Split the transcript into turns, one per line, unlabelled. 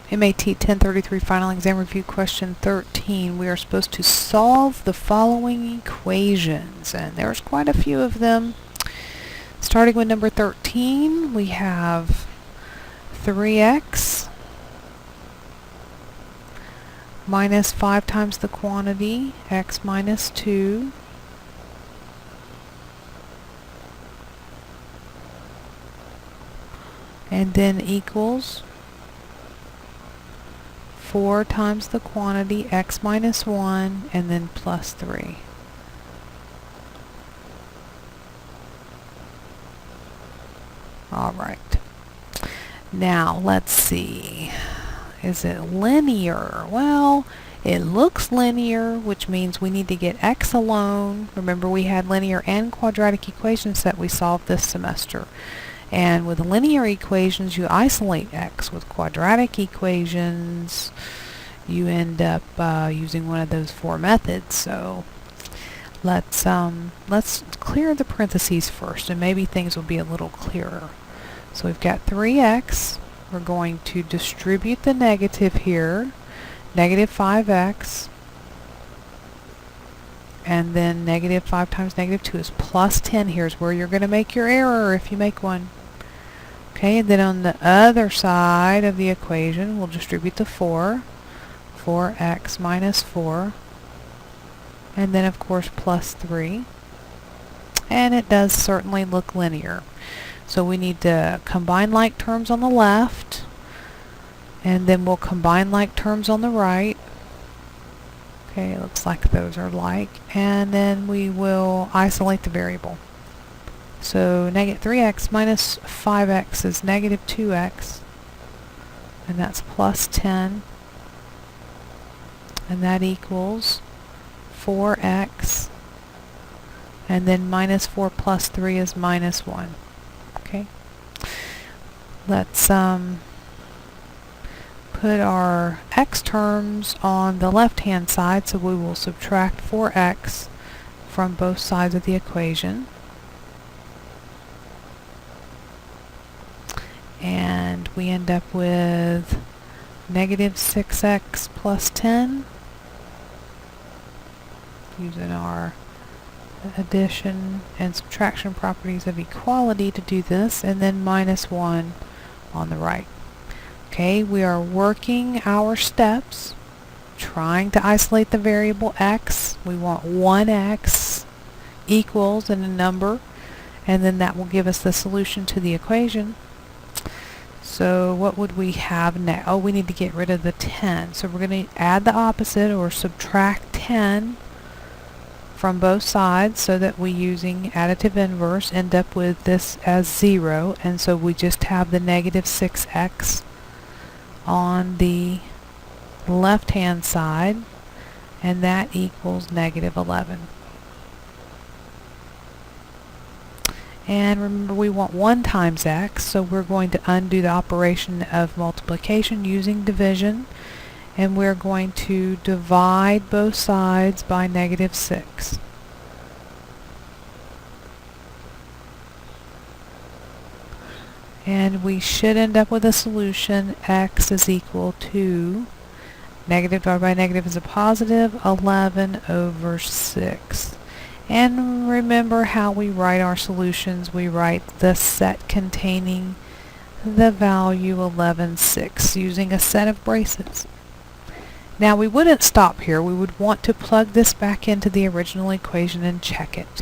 MAT1033 Final Exam Review Question 13. We are supposed to solve the following equations, and there's quite a few of them. Starting with number 13, we have 3x minus 5 times the quantity, x minus 2, and then equals 4 times the quantity, x minus 1, and then plus 3. Alright. Now, let's see. Is it linear? Well, it looks linear, which means we need to get x alone. Remember, we had linear and quadratic equations that we solved this semester. And with linear equations, you isolate x. With quadratic equations, you end up using one of those 4 methods. So let's clear the parentheses first, and maybe things will be a little clearer. So we've got 3x. We're going to distribute the negative here, negative 5x, and then negative 5 times negative 2 is plus 10. Here's where you're going to make your error if you make one. Okay, and then on the other side of the equation, we'll distribute the 4x minus 4, and then of course plus 3. And it does certainly look linear. So we need to combine like terms on the left, and then we'll combine like terms on the right. Okay, it looks like those are like, and then we will isolate the variable. So negative 3x minus 5x is negative 2x, and that's plus 10, and that equals 4x, and then minus 4 plus 3 is minus 1. Okay, let's put our x terms on the left hand side, so we will subtract 4x from both sides of the equation. And we end up with negative 6x plus 10, using our addition and subtraction properties of equality to do this, and then minus 1 on the right. Okay, we are working our steps, trying to isolate the variable x. We want 1x equals in a number, and then that will give us the solution to the equation. So what would we have now? Oh, we need to get rid of the 10. So we're going to add the opposite, or subtract 10 from both sides, so that we, using additive inverse, end up with this as 0. And so we just have the negative 6x on the left hand side, and that equals negative 11. And remember, we want 1 times x, so we're going to undo the operation of multiplication using division, and we're going to divide both sides by negative 6. And we should end up with a solution. X is equal to, negative divided by negative is a positive, 11 over 6. And remember how we write our solutions. We write the set containing the value 11, 6, using a set of braces. Now we wouldn't stop here. We would want to plug this back into the original equation and check it.